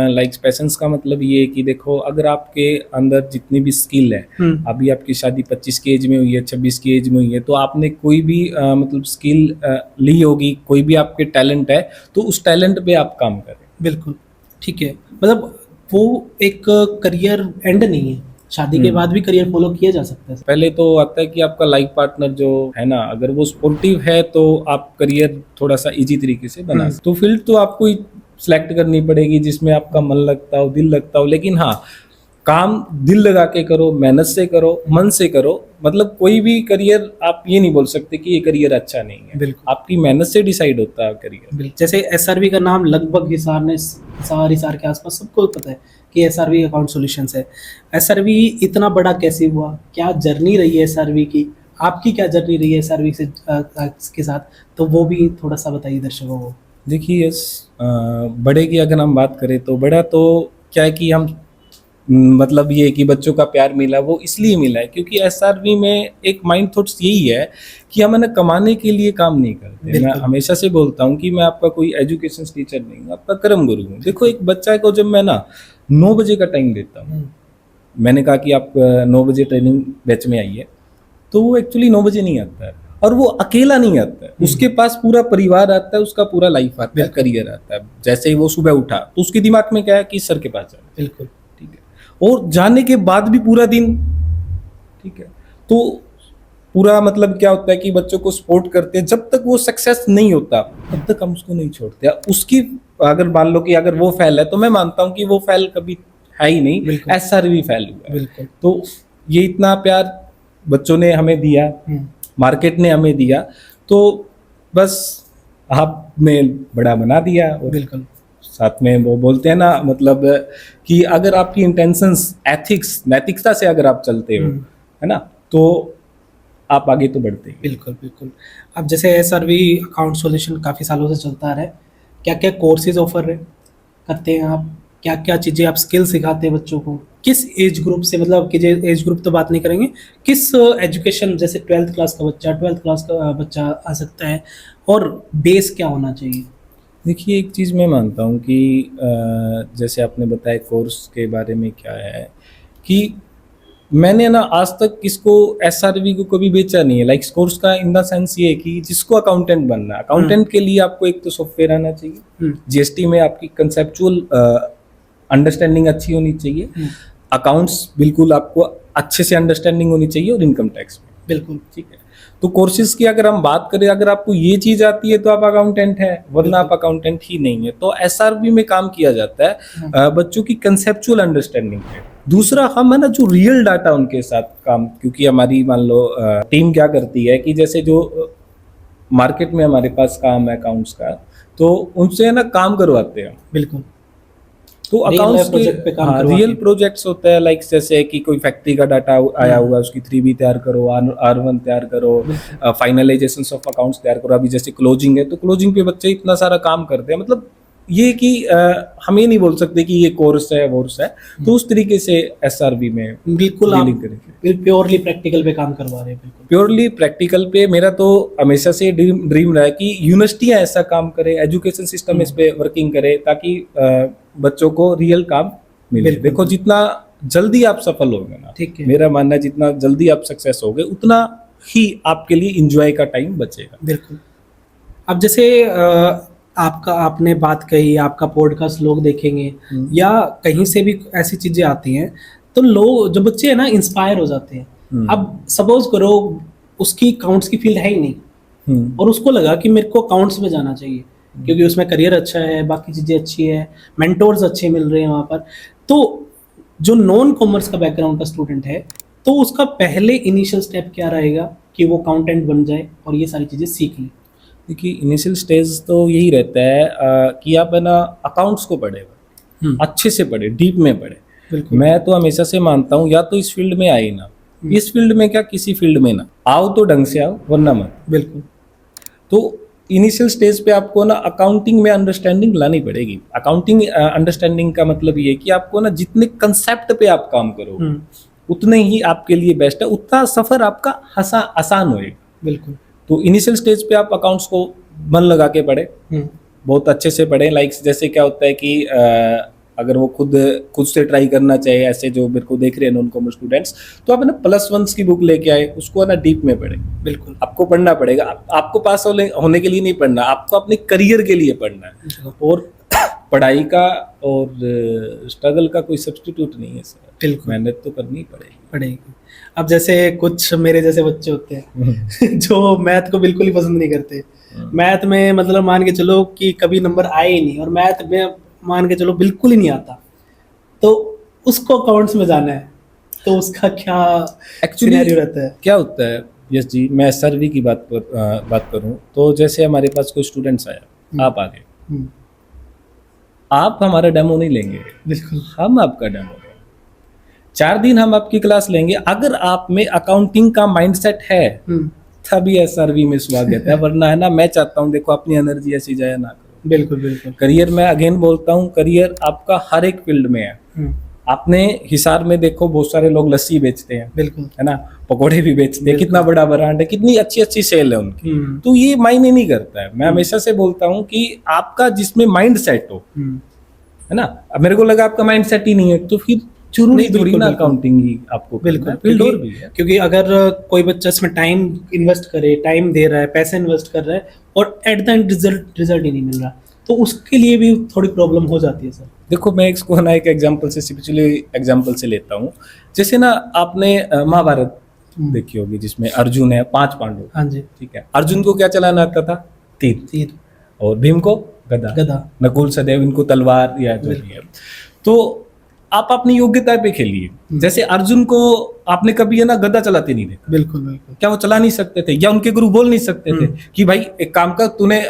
लाइक पैशंस का मतलब ये है कि देखो अगर आपके अंदर जितनी भी स्किल है, अभी आपकी शादी 25 की एज में हुई है, 26 की एज में हुई है, तो आपने कोई भी मतलब स्किल ली होगी, कोई भी आपके टैलेंट है, तो उस टैलेंट पे आप काम करें। बिल्कुल ठीक है, मतलब वो एक करियर एंड नहीं है, शादी के बाद भी करियर फॉलो किया जा सकता है? पहले तो आता है कि आपका लाइफ पार्टनर जो है ना, अगर वो स्पोर्टिव है तो आप करियर थोड़ा सा इजी तरीके से बना सकते। तो फील्ड तो आपको सिलेक्ट करनी पड़ेगी जिसमें आपका मन लगता हो, दिल लगता हो, लेकिन हाँ, काम दिल लगा के करो, मेहनत से करो, मन से करो। मतलब कोई भी करियर आप ये नहीं बोल सकते कि ये करियर अच्छा नहीं है, बिल्कुल। आपकी मेहनत से डिसाइड होता है करियर। जैसे एसआरवी का नाम लगभग हिसार के आसपास सबको पता है कि एसआरवी अकाउंट सॉल्यूशंस है। एसआरवी इतना बड़ा कैसे हुआ, क्या जर्नी रही है एसआरवी की, आपकी क्या जर्नी रही है एसआरवी से के साथ, तो वो भी थोड़ा सा बताइए दर्शकों को। देखिए बड़े की अगर हम बात करें तो बड़ा तो क्या है कि हम मतलब ये कि बच्चों का प्यार मिला, वो इसलिए मिला है क्योंकि एसआरवी में एक माइंड थॉट्स यही है कि हम है ना कमाने के लिए काम नहीं करते। मैं हमेशा से बोलता हूँ कि मैं आपका कोई एजुकेशन टीचर नहीं हूँ, आपका कर्म गुरु हूँ। देखो एक बच्चा को जब मैं ना 9 बजे का टाइम देता हूँ, मैंने कहा कि आप 9 बजे ट्रेनिंग बैच में आइए, तो वो एक्चुअली 9 बजे नहीं आता है, और वो अकेला नहीं आता है, उसके पास पूरा परिवार आता है, उसका पूरा लाइफ आता है, करियर आता है। जैसे ही वो सुबह उठा तो उसके दिमाग में क्या है कि सर के पास जाना। बिल्कुल ठीक है, और जाने के बाद भी पूरा दिन, ठीक है, तो पूरा मतलब क्या होता है कि बच्चों को सपोर्ट करते हैं, जब तक वो सक्सेस नहीं होता तब तक हम उसको नहीं छोड़ते। उसकी अगर मान लो कि अगर वो फेल है तो मैं मानता हूँ कि वो फेल कभी है ही नहीं, एसआरवी फेल हुआ है। बिल्कुल। तो ये इतना प्यार बच्चों ने हमें दिया, मार्केट ने हमें दिया, तो बस आपने बड़ा बना दिया। और बिल्कुल साथ में वो बोलते हैं ना, मतलब कि अगर आपकी इंटेंशंस एथिक्स नैतिकता से अगर आप चलते हो, है ना, तो आप आगे तो बढ़ते हैं। बिल्कुल बिल्कुल। अब जैसे एसआरवी अकाउंट सॉल्यूशन काफ़ी सालों से चलता आ रहा है, क्या क्या कोर्सेज ऑफर करते हैं आप, क्या क्या चीज़ें आप स्किल सिखाते हैं बच्चों को, किस एज ग्रुप से, मतलब कि एज ग्रुप तो बात नहीं करेंगे, किस एजुकेशन, जैसे 12th क्लास का बच्चा आ सकता है, और बेस क्या होना चाहिए? देखिए एक चीज़ मैं मानता हूँ कि जैसे आपने बताया कोर्स के बारे में क्या है, कि मैंने ना आज तक इसको एसआरवी को कभी बेचा नहीं है। लाइक कोर्स का इन द सेंस ये है कि जिसको अकाउंटेंट बनना है, अकाउंटेंट के लिए आपको एक तो सॉफ्टवेयर आना चाहिए, जीएसटी में आपकी कंसेप्चुअल अंडरस्टैंडिंग अच्छी होनी चाहिए, अकाउंट्स बिल्कुल आपको अच्छे से अंडरस्टैंडिंग होनी चाहिए, और इनकम टैक्स में बिल्कुल ठीक है। तो कोर्सेज की अगर हम बात करें, अगर आपको ये चीज आती है तो आप अकाउंटेंट है, वरना आप अकाउंटेंट ही नहीं है। तो एसआरबी में काम किया जाता है बच्चों की कंसेप्चुअल अंडरस्टैंडिंग पे। दूसरा, हम है ना जो रियल डाटा उनके साथ काम, क्योंकि हमारी मान लो टीम क्या करती है कि जैसे जो मार्केट में हमारे पास काम है अकाउंट्स का, तो उनसे है ना काम करवाते हैं। बिल्कुल। तो अकाउंट्स के रियल प्रोजेक्ट्स होता है, लाइक जैसे कि कोई फैक्ट्री का डाटा आया हुआ, उसकी 3B तैयार करो, R1 तैयार करो, फाइनलाइजेशन ऑफ अकाउंट्स तैयार करो। अभी जैसे क्लोजिंग है तो क्लोजिंग पे बच्चे इतना सारा काम करते हैं। मतलब ये कि हम ये नहीं बोल सकते कि ये कोर्स है वोर्स है, तो उस तरीके से एसआरबी में बिल्कुल आप प्योरली प्रैक्टिकल पे काम करवा रहे हैं। बिल्कुल प्योरली प्रैक्टिकल पे। मेरा तो हमेशा से ड्रीम रहा है कि यूनिवर्सिटियां ऐसा काम करे, एजुकेशन सिस्टम इस पे वर्किंग करे, ताकि बच्चों को रियल काम मिले। देखो जितना जल्दी आप सफल होंगे ना, ठीक है, मेरा मानना है जितना जल्दी आप सक्सेस होगे उतना ही आपके लिए एंजॉय का टाइम बचेगा। बिल्कुल। अब जैसे आपने बात कही, आपका पॉडकास्ट लोग देखेंगे या कहीं से भी ऐसी चीजें आती हैं, तो लोग जो बच्चे हैं ना इंस्पायर हो जाते हैं। अब सपोज करो उसकी अकाउंट्स की फील्ड है ही नहीं, और उसको लगा कि मेरे को अकाउंट्स में जाना चाहिए क्योंकि उसमें करियर अच्छा है, बाकी चीज़ें अच्छी है, मेंटोर्स अच्छे मिल रहे हैं वहाँ पर। तो जो नॉन कॉमर्स का बैकग्राउंड का स्टूडेंट है, तो उसका पहले इनिशियल स्टेप क्या रहेगा कि वो अकाउंटेंट बन जाए और ये सारी चीज़ें सीख लें? देखिए इनिशियल स्टेज तो यही रहता है कि आप है ना अकाउंट्स को पढ़े, अच्छे से पढ़े, डीप में पढ़े। मैं तो हमेशा से मानता हूँ या तो इस फील्ड में आए ना, इस फील्ड में क्या किसी फील्ड में ना आओ तो ढंग से आओ, वरना मत। बिल्कुल। तो इनिशियल स्टेज पे आपको ना अकाउंटिंग में अंडरस्टैंडिंग लानी पड़ेगी। अकाउंटिंग अंडरस्टैंडिंग का मतलब ये कि आपको ना जितने कंसेप्ट पे आप काम करो उतने ही आपके लिए बेस्ट है, उतना सफर आपका आसान होएगा। बिल्कुल। तो इनिशियल स्टेज पे आप अकाउंट्स को मन लगा के पढ़े, बहुत अच्छे से पढ़े। लाइक जैसे क्या होता है कि अगर वो खुद से ट्राई करना चाहिए, ऐसे जो मेरे को देख रहे हैं नॉन कॉमर्स स्टूडेंट्स, तो आप है ना +1 की बुक लेके आए, उसको है ना डीप में पढ़े। बिल्कुल आपको पढ़ना पड़ेगा। आपको पास होने के लिए नहीं पढ़ना, आपको अपने करियर के लिए पढ़ना है। और पढ़ाई का और स्ट्रगल का कोई सब्स्टिट्यूट नहीं है सर। बिल्कुल मेहनत तो करनी पड़ेगी। पड़ेगी। अब जैसे कुछ मेरे जैसे बच्चे होते हैं जो मैथ को बिल्कुल ही पसंद नहीं करते, मैथ में मतलब मान के चलो कि कभी नंबर आए ही नहीं, और मैथ में मान के चलो बिल्कुल ही नहीं आता, तो उसको अकाउंट्स में जाना है, तो उसका क्या एक्चुअली सिनेरियो रहता है? क्या होता है यस जी, मैं SRV की बात करूं तो जैसे हमारे पास कोई स्टूडेंट्स आया, आप आ गए, हम्म, आप हमारा डेमो नहीं लेंगे, बिल्कुल। हम आपका डेमो लेंगे। 4 दिन हम आपकी क्लास लेंगे, अगर आप में अकाउंटिंग का माइंडसेट है हम्म, तभी SRV में स्वागत है, वरना है ना, मैं चाहता हूँ देखो अपनी एनर्जी ऐसी जाया ना करो। बिल्कुल बिल्कुल। करियर में अगेन बोलता हूँ, करियर आपका हर एक फील्ड में है। हम्म, आपने हिसार में देखो बहुत सारे लोग लस्सी बेचते हैं, बिल्कुल। है ना, पकोड़े भी बेचते हैं, बिल्कुल। कितना बड़ा ब्रांड है, कितनी अच्छी अच्छी सेल है उनकी। हम्म, तो ये मायने नहीं करता है। मैं हमेशा से बोलता हूँ कि आपका जिसमें माइंड सेट हो, हम्म, है ना। अब मेरे को लगा आपका माइंड सेट ही नहीं है, तो फिर जरूरी नहीं, थोड़ी बिल्कुल, ना बिल्कुल। अकाउंटिंग ही आपको बिल्कुल, फील्ड और भी है। क्योंकि अगर कोई बच्चा इसमें टाइम इन्वेस्ट करे, टाइम दे रहा है, पैसे इन्वेस्ट कर रहा है, और एट द एंड रिजल्ट ही नहीं मिल रहा, तो उसके लिए भी थोड़ी प्रॉब्लम हो जाती है सर। देखो मैं इसको ना एक एग्जांपल से, स्पिरिचुअली एग्जांपल से लेता हूँ। जैसे ना आपने महाभारत देखी होगी, जिसमें अर्जुन है, 5 पांडव, हाँ जी। ठीक है। अर्जुन को क्या चलाना आता था? तीर। तीर। और भीम को गदा। गदा। नकुल सहदेव इनको तलवार या जो भी है। तो आप अपनी योग्यता पे खेलिए। जैसे अर्जुन को आपने कभी है ना गदा चलाते नहीं देखा, बिल्कुल बिल्कुल। क्या वो चला नहीं सकते थे? या उनके गुरु बोल नहीं सकते थे कि भाई एक काम कर, तूने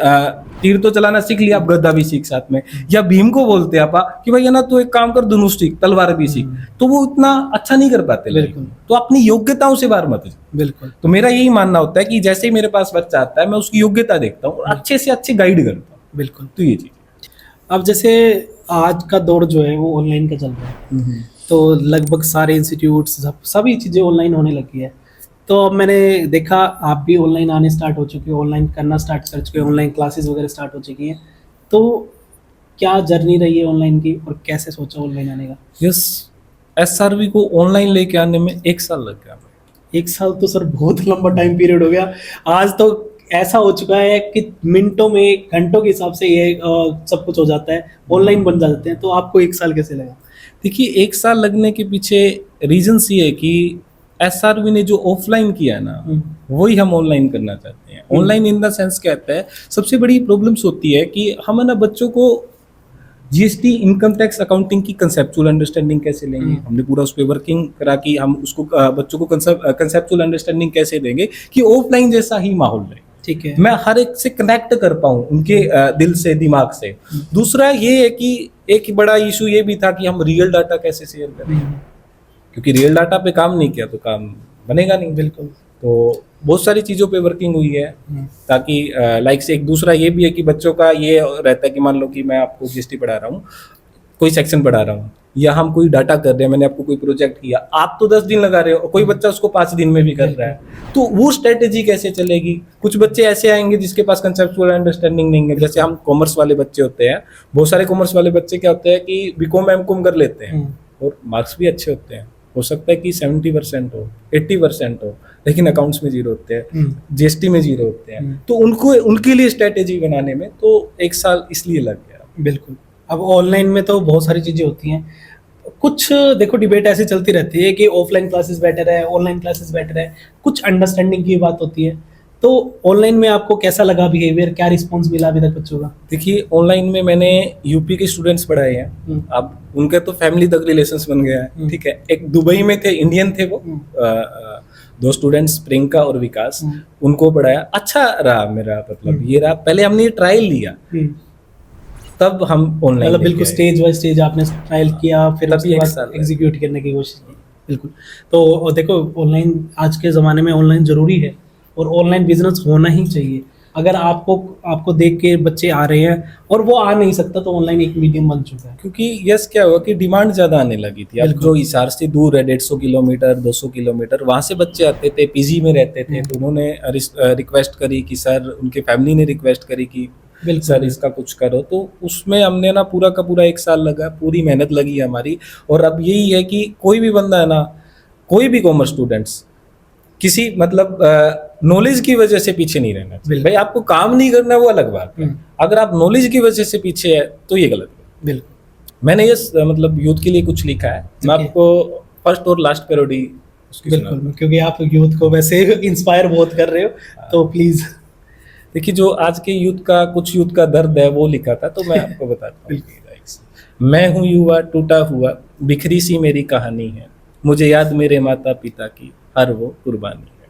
तीर तो चलाना सीख लिया, अब गदा भी सीख साथ में। या भीम को बोलते आप कि भाई है ना तू एक काम कर, धनुष सीख, तलवार भी सीख। तो वो इतना अच्छा नहीं कर पाते। बिल्कुल। तो अपनी योग्यताओं से बाहर मत जाओ। बिल्कुल। तो मेरा यही मानना होता है कि जैसे ही मेरे पास बच्चा आता है, मैं उसकी योग्यता देखता हूँ और अच्छे से अच्छे गाइड करता हूँ। बिल्कुल। तो ये चीज। अब जैसे आज का दौर जो है वो ऑनलाइन का चल रहा है, तो लगभग सारे इंस्टीट्यूट्स सभी चीज़ें ऑनलाइन होने लगी है। तो अब मैंने देखा आप भी ऑनलाइन आने स्टार्ट हो चुके हो, ऑनलाइन करना स्टार्ट कर चुके हो, ऑनलाइन क्लासेस वगैरह स्टार्ट हो चुकी हैं। तो क्या जर्नी रही है ऑनलाइन की, और कैसे सोचा ऑनलाइन आने का? यस, SRV को ऑनलाइन लेके आने में 1 साल लग गया। 1 साल तो सर बहुत लंबा टाइम पीरियड हो गया। आज तो ऐसा हो चुका है कि मिनटों में, घंटों के हिसाब से ये सब कुछ हो जाता है, ऑनलाइन बन जाते हैं। तो आपको 1 साल कैसे लगा? देखिए 1 साल लगने के पीछे रीजन ये है कि SRV ने जो ऑफलाइन किया है ना, वही हम ऑनलाइन करना चाहते हैं। ऑनलाइन इन द सेंस क्या होता है, सबसे बड़ी प्रॉब्लम्स होती है कि हम ना बच्चों को GST, इनकम टैक्स, अकाउंटिंग की कंसेप्चुअल अंडरस्टैंडिंग कैसे लेंगे। हमने पूरा उस पर वर्किंग करा कि हम उसको बच्चों को कंसेप्चुअल अंडरस्टैंडिंग कैसे देंगे कि ऑफलाइन जैसा ही माहौल रहे। ठीक है। मैं हर एक से कनेक्ट कर पाऊँ उनके दिल से, दिमाग से। दूसरा ये है कि एक बड़ा इशू ये भी था कि हम रियल डाटा कैसे शेयर करें, क्योंकि रियल डाटा पे काम नहीं किया तो काम बनेगा नहीं। बिल्कुल। तो बहुत सारी चीज़ों पे वर्किंग हुई है, ताकि लाइक से एक दूसरा ये भी है कि बच्चों का ये रहता है कि मान लो कि मैं आपको GST पढ़ा रहा हूँ, कोई सेक्शन पढ़ा रहा हूँ, या हम कोई डाटा कर रहे हैं, मैंने आपको कोई प्रोजेक्ट किया, आप तो 10 दिन लगा रहे हो और कोई बच्चा उसको 5 दिन में भी कर रहा है। तो वो स्ट्रेटेजी कैसे चलेगी? कुछ बच्चे ऐसे आएंगे जिसके पास कंसेप्चुअल अंडरस्टैंडिंग नहीं है। जैसे हम कॉमर्स वाले बच्चे होते हैं, बहुत सारे कॉमर्स वाले बच्चे क्या होते हैं कि BCom MCom कर लेते हैं और मार्क्स भी अच्छे होते हैं। हो सकता है कि 70% हो, 80% हो, लेकिन अकाउंट्स में 0 होते हैं, GST में 0 होते हैं। तो उनको, उनके लिए स्ट्रेटेजी बनाने में तो 1 साल इसलिए लग गया। बिल्कुल। अब ऑनलाइन में तो बहुत सारी चीज़ें होती हैं। कुछ देखो डिबेट ऐसी चलती रहती है कि ऑफलाइन क्लासेस बेटर है, ऑनलाइन क्लासेस बेटर है, कुछ अंडरस्टैंडिंग की बात होती है। तो ऑनलाइन में आपको कैसा लगा बिहेवियर, क्या रिस्पॉन्स मिला अभी तक बच्चों का? देखिए ऑनलाइन में मैंने यूपी के स्टूडेंट्स पढ़ाए हैं। अब उनके तो फैमिली तक रिलेशंस बन गया है, ठीक है। एक दुबई में थे, इंडियन थे वो, 2 स्टूडेंट्स, प्रियंका और विकास, उनको पढ़ाया। अच्छा रहा मेरा, मतलब ये रहा, पहले हमने ये ट्रायल लिया, तब हम ऑनलाइन, मतलब बिल्कुल स्टेज बाय स्टेज आपने ट्रायल किया, फिर तभी उसके 1 साल बाद एग्जीक्यूट करने की कोशिश की। बिल्कुल। तो देखो ऑनलाइन आज के ज़माने में ऑनलाइन ज़रूरी है, और ऑनलाइन बिजनेस होना ही चाहिए। अगर आपको देख के बच्चे आ रहे हैं और वो आ नहीं सकता, तो ऑनलाइन एक मीडियम बन चुका है। क्योंकि यस क्या हुआ कि डिमांड ज़्यादा आने लगी थी। अब जो हिसार से दूर है 150 किलोमीटर, 200 किलोमीटर, वहाँ से बच्चे आते थे, PG में रहते थे। तो उन्होंने रिक्वेस्ट करी कि सर, उनके फैमिली ने रिक्वेस्ट करी कि सर इसका कुछ करो। तो उसमें हमने ना पूरा का पूरा 1 साल लगा, पूरी मेहनत लगी हमारी। और अब यही है कि कोई भी बंदा है ना, कोई भी कॉमर्स स्टूडेंट्स किसी मतलब नॉलेज की वजह से पीछे नहीं रहना चाहिए। भाई आपको काम नहीं करना वो अलग बात है, अगर आप नॉलेज की वजह से पीछे है तो ये गलत है। बिल्कुल। मैंने ये मतलब यूथ के लिए कुछ लिखा है, मैं Okay. आपको फर्स्ट और लास्ट पैरोडी उसकी सुना बिल्कुल, क्योंकि आप यूथ को वैसे इंस्पायर बहुत कर रहे हो, तो प्लीज। देखिए, जो आज के यूथ का, कुछ यूथ का दर्द है वो लिखा था, तो मैं आपको बताता हूँ। मैं हूँ युवा टूटा हुआ, बिखरी सी मेरी कहानी है, मुझे याद मेरे माता पिता की हर वो कुर्बानी है।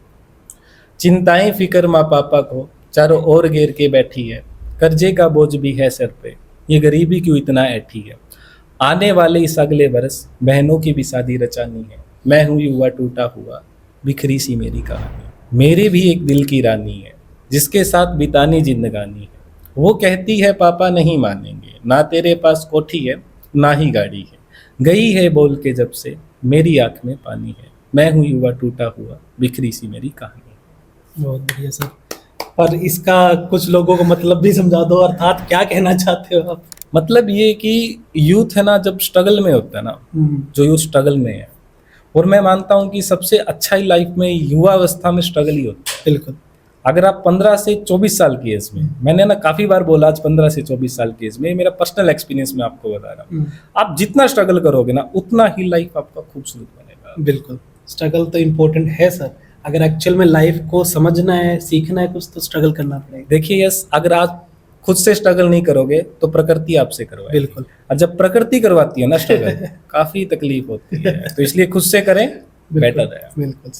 चिंताएं फिक्र माँ पापा को चारों ओर घेर के बैठी है, कर्जे का बोझ भी है सर पे, ये गरीबी क्यों इतना ऐठी है। आने वाले इस अगले बरस बहनों की भी शादी रचानी है, मैं हूँ युवा टूटा हुआ, बिखरी सी मेरी कहानी। मेरी भी एक दिल की रानी है, जिसके साथ बितानी जिंदगानी है। वो कहती है पापा नहीं मानेंगे, ना तेरे पास कोठी है ना ही गाड़ी है। गई है बोल के जब से मेरी आंख में पानी है, मैं हूँ युवा टूटा हुआ, बिखरी सी मेरी कहानी। बहुत बढ़िया सर। पर इसका कुछ लोगों को मतलब भी समझा दो, अर्थात क्या कहना चाहते हो आप? मतलब ये कि यूथ है ना, जब स्ट्रगल में होता है ना, जो यूथ स्ट्रगल में है, और मैं मानता हूँ कि सबसे अच्छा ही लाइफ में युवा अवस्था में स्ट्रगल ही होता है। बिल्कुल। अगर आप 15 से 24 साल की एज में, मैंने ना काफी बार बोला आज 15 से 24 साल की एज में, मेरा पर्सनल एक्सपीरियंस मैं आपको बता रहा हूँ, आप जितना स्ट्रगल करोगे ना उतना ही लाइफ आपका खूबसूरत बनेगा। बिल्कुल, स्ट्रगल तो इम्पोर्टेंट है सर। अगर एक्चुअल में लाइफ को समझना है, सीखना है कुछ, तो स्ट्रगल करना पड़ेगा। देखिए यस, अगर आप खुद से स्ट्रगल नहीं करोगे तो प्रकृति आपसे करवाएगी। बिल्कुल। और जब प्रकृति करवाती है ना स्ट्रगल, काफी तकलीफ होती है, तो इसलिए खुद से करें, बेटर है। बिल्कुल।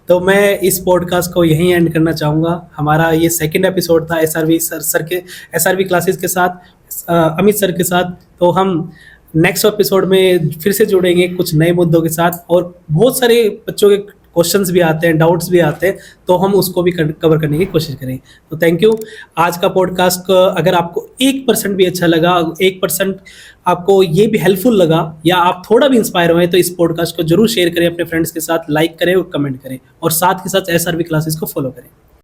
तो मैं इस पॉडकास्ट को यहीं एंड करना चाहूँगा। हमारा ये सेकंड एपिसोड था एसआरवी क्लासेस के साथ, अमित सर के साथ। तो हम नेक्स्ट एपिसोड में फिर से जुड़ेंगे कुछ नए मुद्दों के साथ, और बहुत सारे बच्चों के क्वेश्चंस भी आते हैं, डाउट्स भी आते हैं, तो हम उसको भी कवर करने की कोशिश करेंगे। तो थैंक यू। आज का पॉडकास्ट अगर आपको 1% भी अच्छा लगा, 1% आपको ये भी हेल्पफुल लगा, या आप थोड़ा भी इंस्पायर हुए, तो इस पॉडकास्ट को जरूर शेयर करें अपने फ्रेंड्स के साथ, लाइक करें और कमेंट करें, और साथ ही साथ एसआरवी क्लासेस को फॉलो करें।